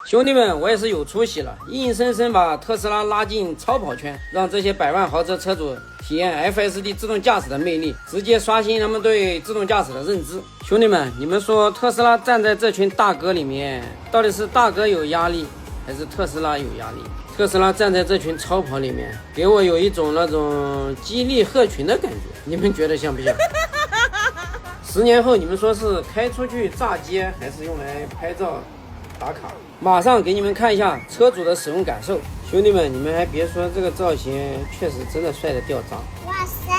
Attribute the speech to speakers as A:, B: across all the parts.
A: 兄弟们，我也是有出息了，硬生生把特斯拉拉进超跑圈，让这些百万豪车车主体验 FSD 自动驾驶的魅力，直接刷新他们对自动驾驶的认知。兄弟们，你们说特斯拉站在这群大哥里面，到底是大哥有压力，还是特斯拉有压力？特斯拉站在这群超跑里面，给我有一种那种激励鹤群的感觉，你们觉得像不像？10年后你们说是开出去炸街，还是用来拍照打卡？马上给你们看一下车主的使用感受。兄弟们，你们还别说，这个造型确实真的帅得掉渣。
B: 哇塞！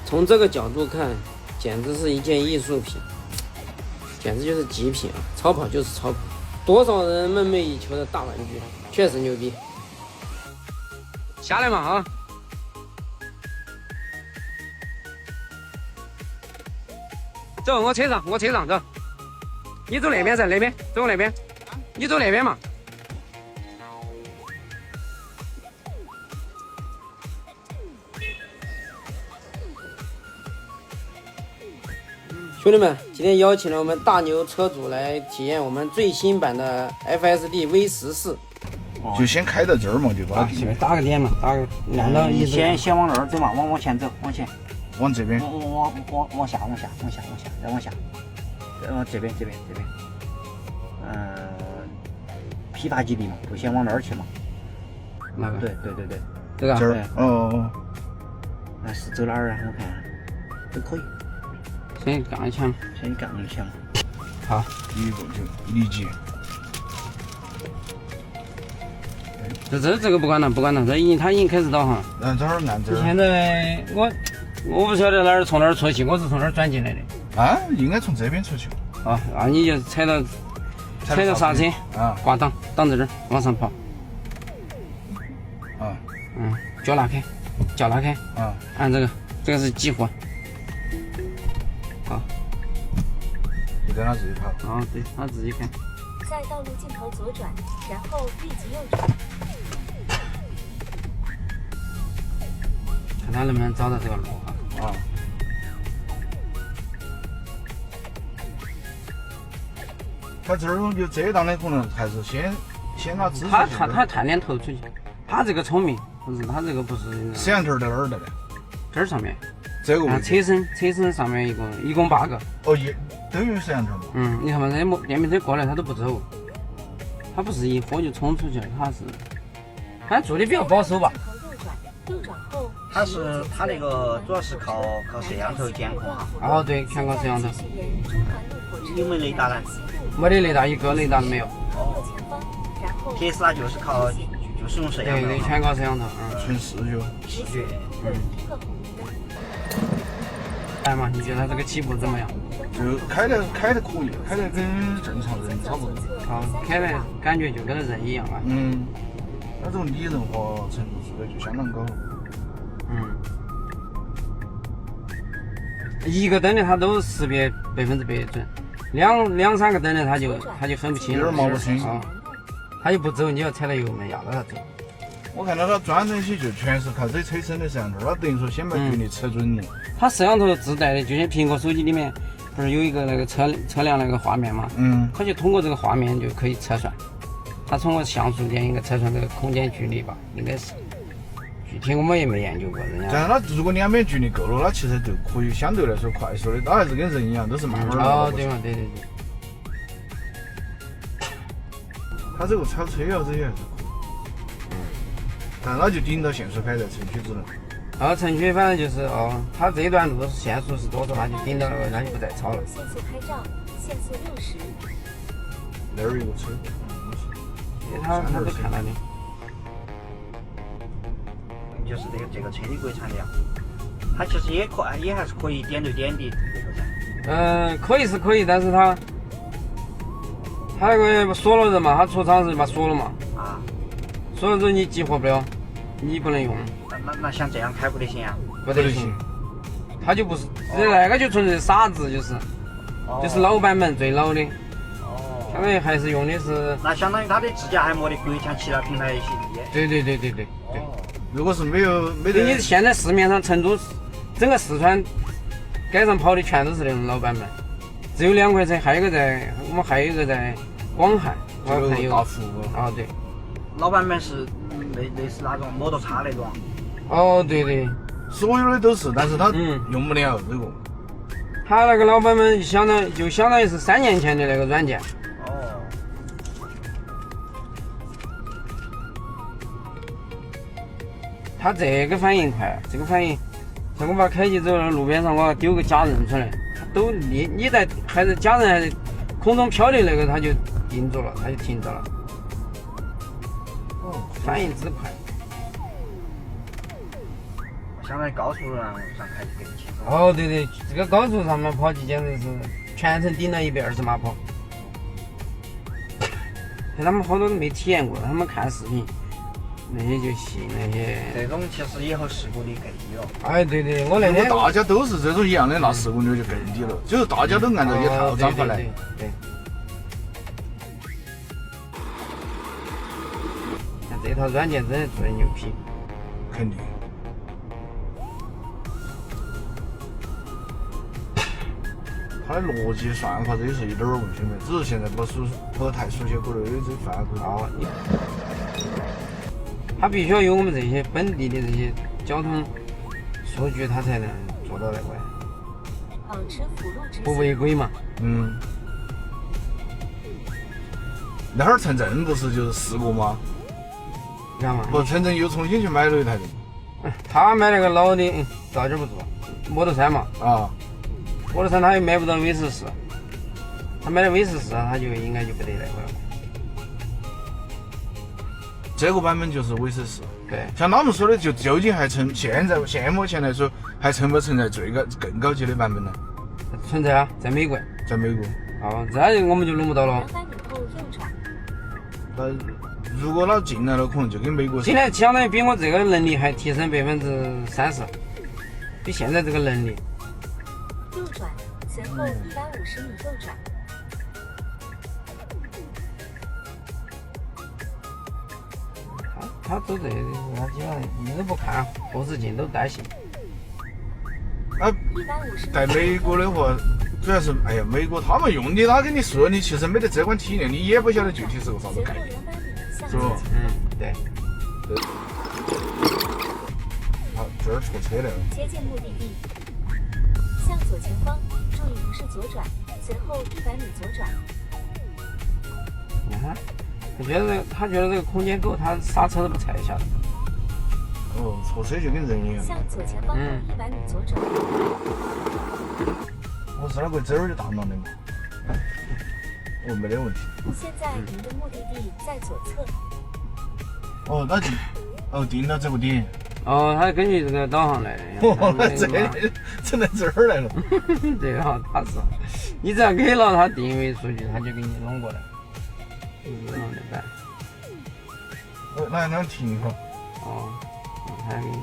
A: 从这个角度看，简直是一件艺术品，简直就是极品啊！超跑就是超跑，多少人梦寐以求的大玩具，确实牛逼。下来嘛啊！走，我车上走。你走那边噻，那边走那边，你走那边嘛。兄弟们，今天邀请了我们大牛车主来体验我们最新版的 FSD V14。
C: 就先开到这儿嘛，对吧？
A: 打个点嘛，打个按到一
D: 先往那儿走嘛，往前走，往前，
C: 往这边，
D: 往下，再往下，再往这边，批发基地嘛，不先往那儿去嘛？
A: 哪个？
D: 对，
A: 这个。
C: 这儿哦。
D: 那是走哪儿啊？我看都可以。
A: 先杠一下嘛，
D: 先杠一下嘛。
A: 好，
C: 一个就立即。
A: 这个不管了，他已经开始导航。
C: 按这儿按这儿。
A: 现在我不晓得哪儿从哪儿出去，我是从哪儿转进来的。
C: 啊，应该从这边出去。
A: 啊，那你就踩到刹车啊，挂档挡在这儿，往上跑。
C: 啊，
A: 脚拉开啊，按这个是激活。好，
C: 就在他自己跑。
A: 啊，对，他自己开。
B: 在道路尽头左转，然后立即右转。
A: 看他能不能找到这个路啊。
C: 他这儿有这档的可能还是先拿支持。
A: 他探点头出去，他这个聪明，不是他这个不是。
C: 摄像头在哪儿的呢？
A: 这儿上面。
C: 这个位置。
A: 车身上面一共8个。
C: 哦，都有摄像头嘛。
A: 你看嘛，这电瓶车过来他都不走，他不是一火就冲出去了，他做的比较保守吧。
B: 右转后。
D: 他那个主要是靠摄像头监控哈。
A: 哦，对，全靠摄像头。
D: 有没有雷达呢？
A: 没得雷达，一个雷达都没有。
D: 哦。特斯拉就是用摄像头。
A: 对，全靠摄像头。
C: 纯视觉。
D: 视觉。
A: 来嘛，你觉得他这个起步怎么样？
C: 就开得可以，开得跟正常人差不多。
A: 好，开得感觉就跟人一样啊。
C: 那种拟人化程度就相当高。
A: 一个灯的它都识别100%准，两三个灯的它就分不清，
C: 有点毛不清
A: 啊，它就不走，你要踩到油门压到它走。
C: 我看到它装东西就全是靠这车身的摄像头，它等于说先把距离测准了。
A: 它摄像头自带的，就像苹果手机里面不是有一个那个车辆那个画面嘛？它就通过这个画面就可以测算，它通过像素点应该测算这个空间距离吧，应该是。具体我们也没研究过，人家。
C: 但是它如果两边距离够了，它其实就可以相对来说快速的，它还是跟人一样，都是慢慢的。
A: 哦，对嘛，对。
C: 它这个超车啊，这些还是可以。但它就顶到限速牌在城区之内。
A: 城区反正就是它这一段路限速是多少，它就顶到了，那就不再超了。
B: 限速拍照，限速60。
C: 那儿有个车。
A: 他都看到的。
D: 就是这个车的国产的，它其实也还是可以点对点的那个噻。
A: 可以是可以，但是它那个锁了人嘛，它出厂是把锁了嘛。锁了之后你激活不了，你不能用。
D: 那像这样开不得行啊？
A: 不得行。它就不是那个就纯粹傻子，就是老版本最老的。他们还是用的是，
D: 那相当于它的指甲还没得国强其他品牌一些厉害。
A: 对。
C: 如果是没
A: 你
C: 得，
A: 现在市面上成都整个四川街上跑的全都是那种老板们，只有2块车，我们还有一个在广汉，我
C: 这个
A: 朋友
C: 大福
A: 啊对，
D: 老板们是类似那种摩托叉那种。
A: 哦对，
C: 所有的都是，但是他
A: 嗯
C: 用不了这个。
A: 他那个老板们相当于是3年前的那个软件。
D: 哦。
A: 他这个反应快，这个反应，像我把它开起走了，路边上我丢个假人出来，他都你在还是假人还是空中飘的那个，他就定住了，他就停着了。
C: 哦，
A: 反应之快。
D: 相当于高速路上开就更轻松。
A: 哦，对，这个高速上面跑起简直是全程顶了120码跑。他们好多都没体验过，他们看视频那些就信那些。
D: 这种其实以后事故率更低了。
A: 哎，对，我那
C: 如果
A: 天
C: 大家都是这种一样的，那事故率就更低了。就是大家都按照一套章法来。
A: 对。看这套软件真的做的牛批。
C: 肯定。它的逻辑算法这些是一点儿问题没，只是现在不太熟悉国内的这范围。
A: 哦，它必须要有我们这些本地的这些交通数据，它才能做到那个，
B: 保持辅路直
A: 不
B: 行。
A: 违规嘛。
C: 那会儿陈震不是就是试过吗？
A: 看嘛，
C: 不，陈震又重新去买了一台的。
A: 他买那个老的，到点不做，摩托3嘛。
C: 啊。
A: 摩托3他又买不到 V14，他买了 V14，他就应该就不得那个了。
C: 这个版本就是 V14。
A: 对，
C: 像他们说的，就究竟还现目前来说，还存不存在更高级的版本呢？
A: 存在啊，在美国。
C: 在美国。
A: 哦，这我们就弄不到了。
B: 200米后右转。
C: 如果它进来了，可能就跟美国。
A: 现在相当于比我这个能力还提升30%，比现在这个能力。
B: 右转，随后150米右转。
A: 他走这个，他基本上一都不看，后视镜都带行。
C: 啊，
B: 150米。
C: 在美国的话，主要是美国他们用的，他给你说，你其实没得这款体验，你也不晓得具体是个啥子
B: 随后
C: 概念，
B: 200米向
C: 是不？
A: 对。
C: 好，这儿错车了。
B: 接近目的地，向左前方，注意不是左转，随后100米左转。
A: 你看，他觉得这个空间够，他刹车都不踩一下。
C: 哦，错车就跟人一样。
B: 向左前方100米左转。
C: 我是那个这儿的大脑的嘛。哦，没得问题。
B: 现在您的目的地在左侧。
C: 哦，那就定到这个点。
A: 哦，他根据这个导航来的。
C: 整到这儿来了。
A: 这个好踏实。你只要给了他定位数据，他就给你弄过来。弄得办。
C: 那停一会儿。
A: 哦，他给你停。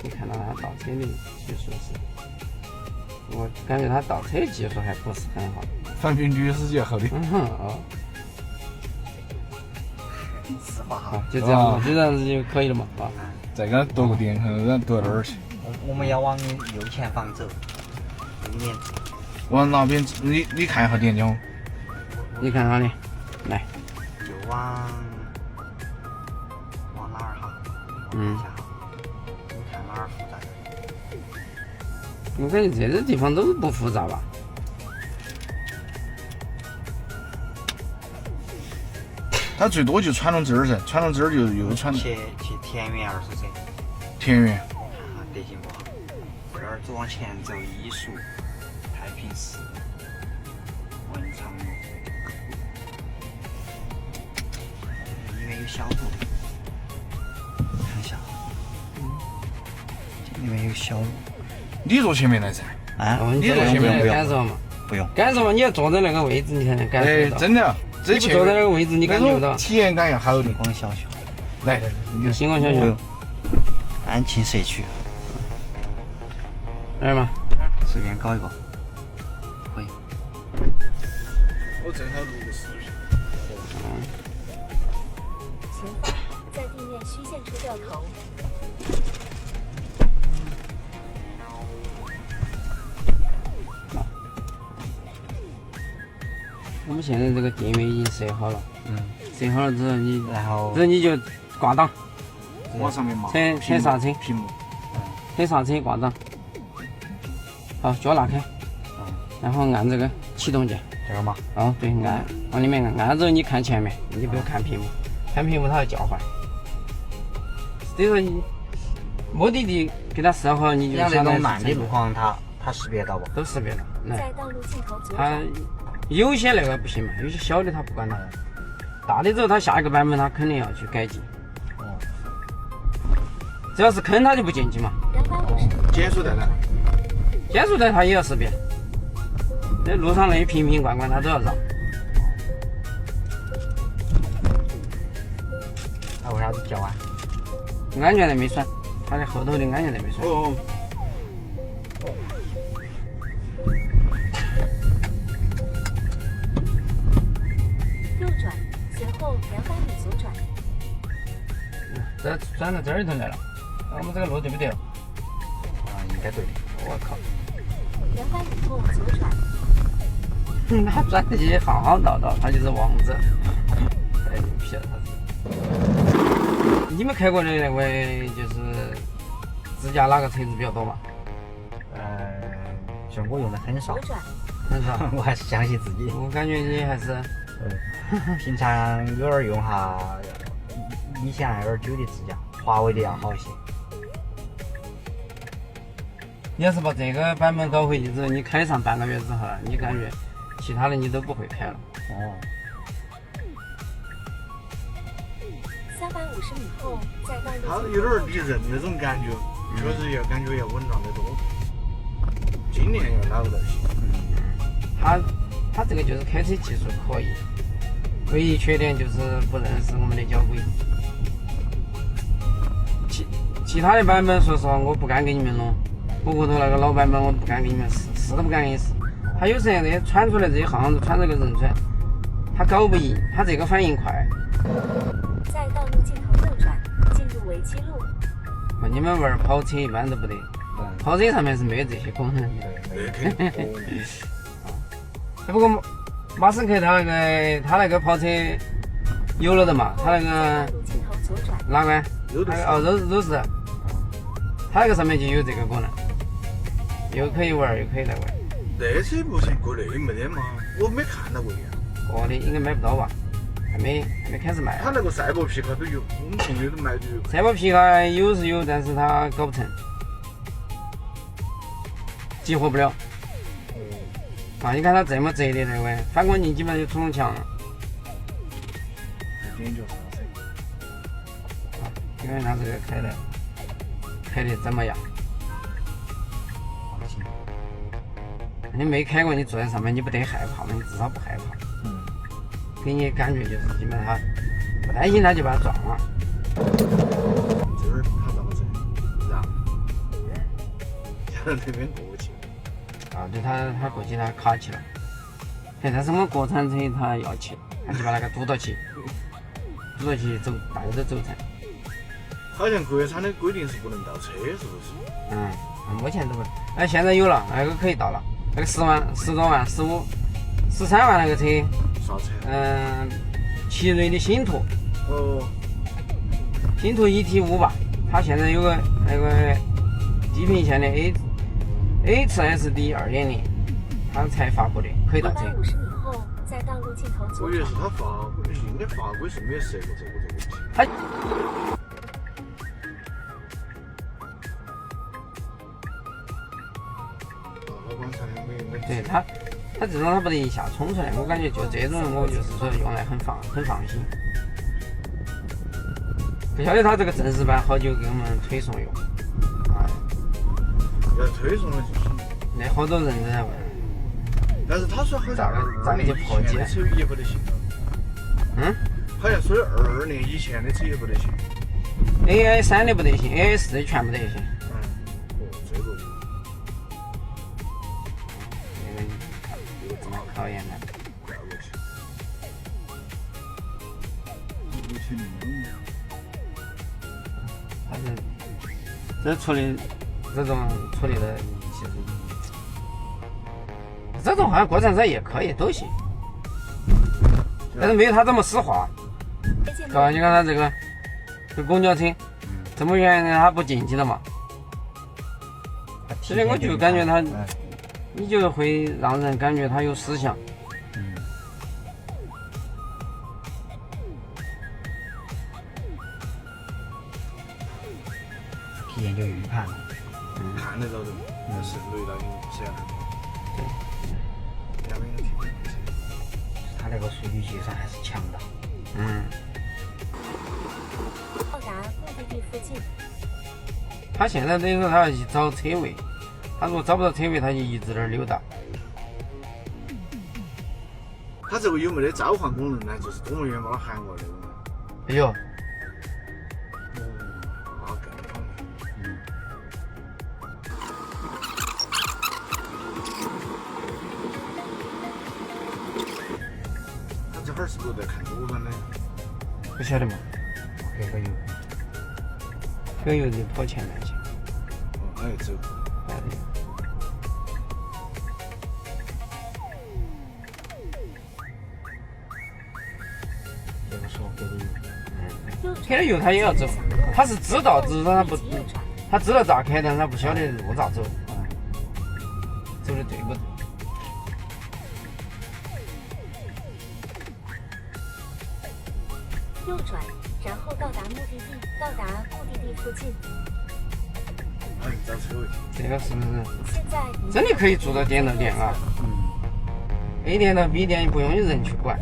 A: 你看到他倒车的技术是，我感觉他倒车技术还不是很好。
C: 反比女司机好的。
A: 哦。
D: 实话哈。
A: 好，就这样子就可以了嘛，啊。
C: 再给他夺个点，然后夺到哪儿去？
D: 我们要往右前方走，里面。
C: 往哪边？你看一下点讲。
A: 你看哪里？来。
D: 就往哪儿哈？你看哪儿复杂的？
A: 我感觉这个地方都不复杂吧。
C: 它最多就穿到这儿噻，穿到这儿就又穿。
D: 去田园20车。
C: 田园。
D: 德行不好。这儿走往前走，艺术、太平寺、文昌路，里面有小路，看一下。这里面有小路。
C: 你坐前面来噻。
D: 啊？
C: 你坐前面
A: 感受嘛？
D: 不用。
A: 感受嘛？你要坐在那个位置，你才能感受到。
C: 真的。
A: 你不坐在那个位置，你感觉不到。
C: 体验感要好的。
D: 星光小学。
C: 来，
A: 星光小学。
D: 安庆社区。
A: 来嘛。
D: 随便搞一个。可以。
C: 我正好录个视频。
B: 前方在地面虚线处掉头。
A: 我们现在这个店面已经设好了，设好了之后
D: 然后
A: 你就挂档，
C: 往上面嘛，
A: 踩刹车，
C: 屏幕，
A: 踩刹车挂档，好，脚拿开，然后按这个启动键。
D: 这个嘛，
A: 哦，对，按往里面按之后，你看前面，你不要看屏幕，看屏幕它会叫唤。所以说你目的地给它设好，你就
D: 像
A: 相当于
D: 那种慢的路况，它识别到不？
A: 都识别了。来，
B: 在道路尽头左
A: 它
B: 转。
A: 有些那个不行嘛，有些小的它不管它，大的之后它下一个版本它肯定要去改进。只要是坑它就不进去嘛。
B: 250
C: 减速带呢？
A: 减速带它也要识别，那路上那瓶瓶罐罐它都要绕。
D: 它为啥子叫啊？
A: 安全带没拴，它的后头的安全带没拴。
C: 哦，
B: 右转，随后200米左转。
A: 这转到这里头来了，我们这个路对不对？
D: 啊，应该对的。
A: 我靠，
B: 200米后左转。
A: 那转的也浩浩荡荡，他就是王者，太牛批了他是。你们开过的那位就是自驾哪个车子比较多嘛？
D: 像我用的很少
B: 左，转，
A: 很少。
D: 我还是相信自己。
A: 我感觉你还是
D: 平常偶尔用下1.9的自驾，华为的要好一些。
A: 你要是把这个版本搞回去之后，你开上半个月之后，你感觉其他的你都不会开了。
D: 哦，
B: 350米后在道
C: 它
B: 路
C: 有点离人那种感觉，确实要感觉要稳当得多。今年要拿不到行。
A: 他这个就是开车技术可以，唯一缺点就是不认识我们的交规。其他的版本，说实话，我不敢给你们弄。我屋头那个老版本，我不敢给你们试都不敢给你试。他有时候这些传出来这些号子传这个人出来，他搞不赢，他这个反应快。
B: 在道路尽头右转，进入违纪路。
A: 你们玩跑车一般都不得，跑车上面是没有这些功能的。不过马斯克他那个跑车有了的嘛，他那个
B: 道路尽头左转。
A: 哪个？
C: 有的是
A: 哦，肉丝，他那个上面就有这个功能，又可以玩又可以来玩。
C: 那车目前国内没得嘛，我没看到过呀。
A: 国内应该买不到吧？还没开始卖。
C: 他那个赛博皮卡都有，我们朋友都买的有。
A: 赛博皮卡有是有，但是他搞不成，激活不了。啊，你看他这么折的那位，反光镜基本上就冲墙了。
C: 点就上车。
A: 因为他这个开的怎么样？
D: 还行。
A: 你没开过，你坐在上面你不得害怕吗？你至少不害怕。给你感觉就是基本上不担心他就把他撞了。
C: 这儿他倒着，让，想到那边过去。
A: 啊，对他过去他卡起了。哎，但是我们国产车他要去，他就把那个堵到起走，大家都走成。
C: 好像国产的规定是不能倒车，是不是？
A: 目前都不。哎，现在有了，那个可以倒了，那个10万、10多万、15、13万那个车，
C: 啥车？
A: 奇瑞的星途，
C: 哦，
A: 星途1.5吧，它现在有个那个低频线的 HSD 2.0，它才发布的，可以倒车。
B: 250米后在道路尽头左转
C: 我以为是。他应该法规是没有设过这个问题。
A: 它
C: 老广场的没
A: 对它这种它不得一下冲出来，我感觉就这种我就是说用来很放心。不晓得它这个正式版好久给我们推送用，
C: 要推送的就是，
A: 那好多人都在问。
C: 但是他说好像
A: 咋个就破解
C: 的车也不得行了。好像说22年以前的车也不得行。
A: AI3的不得行 ，AI4 全不得行。
C: 这个
A: 这个这么考验的。
C: 挂过去。
A: 反正这处理这种处理的，其实这种好像国产车也可以，都行，但是没有它这么丝滑。对吧？你看它这公交车这么远，它不进去的嘛。其实我就感觉它，你就会让人感觉它有思想。
D: 体验就预判了。
C: 看得到的，但是雷达你是要看到。对，两边的体验。
D: 它那个数据计算还是强的。
B: 到达目的地附近，
A: 他现在等于说他要去找车位，他如果找不到车位，他就一直在那儿溜达。
C: 它这个有没得召唤功能呢？就是公务员把它喊过来的。
A: 哎呦，
C: 那更方便。他这会儿是不是在看左转呢？
A: 不晓得嘛？这个有点跑前面去。
C: 哎，走。
D: 这个时候给的
A: 开了油他也要走，他是知道，只是他不，他知道咋开，但是他不晓得路咋走，走的对不对？
B: 右转，然后到达目的地，到达目的地附近。
C: 哎，找车位。
A: 这个是不是
B: 现在
A: 真的可以做到点到点啊？A 点到 B 点不用有人去管。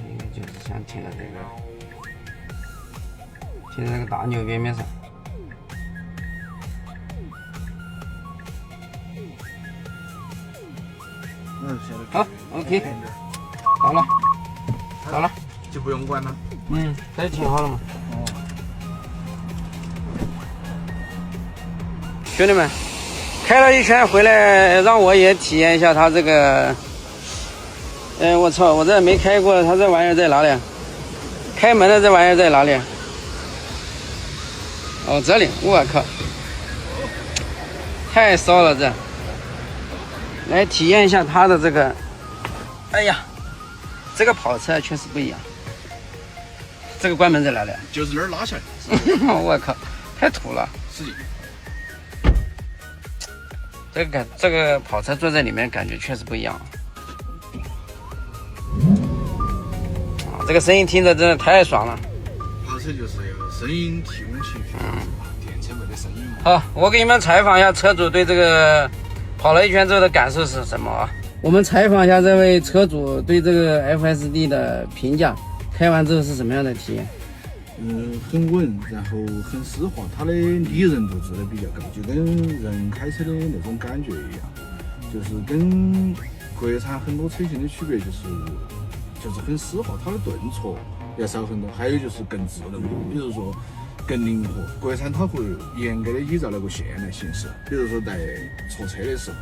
A: 应该就是想停到这个大牛边边上。好 ，OK， 到了，
C: 就不用管了。
A: 这就停好了嘛。兄弟们，开了一圈回来，让我也体验一下它这个。我操，我这没开过，它这玩意儿在哪里？开门的这玩意儿在哪里？哦，这里，我靠，太骚了这。来体验一下它的这个，哎呀，这个跑车确实不一样。这个关门在哪里？
C: 就是那儿拉下来。
A: 我靠，太土了。
C: 是的。
A: 这个跑车坐在里面感觉确实不一样。这个声音听着真的太爽了。
C: 跑车就是要声音提供起伏，电车没得声音嘛。
A: 好，我给你们采访一下车主对这个跑了一圈之后的感受是什么啊？我们采访一下这位车主对这个 FSD 的评价，开完之后是什么样的体验？
C: 很稳，然后很丝滑，它的拟人度做的比较高，就跟人开车的那种感觉一样，就是跟国产很多车型的区别就是很丝滑，它的顿挫要少很多，还有就是更智能，比如说更灵活。国产它会严格的依照那个线来行驶，比如说在错车的时候，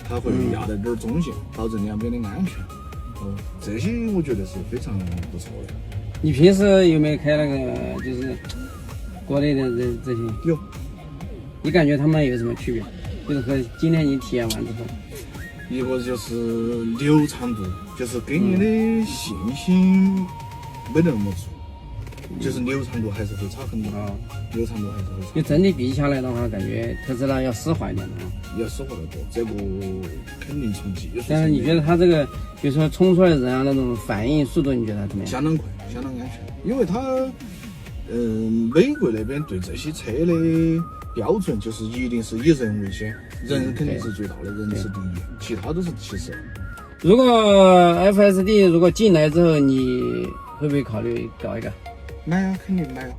C: 它会压在点儿中线，保证两边的安全。这些我觉得是非常不错的。
A: 你平时有没有开那个就是国内的这些？
C: 有。
A: 你感觉他们有什么区别？就是和今天你体验完之后，
C: 一个就是流畅度，就是给你的信心没那么足，就是流畅度还是会差很多啊。流畅度还是会差。
A: 就整体比下来的话，感觉特斯拉要丝滑一点的啊。
C: 要丝滑得多，这个肯定从技术。
A: 但是你觉得它这个，比如说冲出来人啊那种反应速度，你觉得怎么样？
C: 相当快，相当安全，因为它，美国那边对这些车的标准就是一定是以人为先，人肯定是最大的，人是第一，其他都是其次。
A: 如果 FSD 如果进来之后，你会不会考虑搞一个？
C: 买啊，肯定买啊。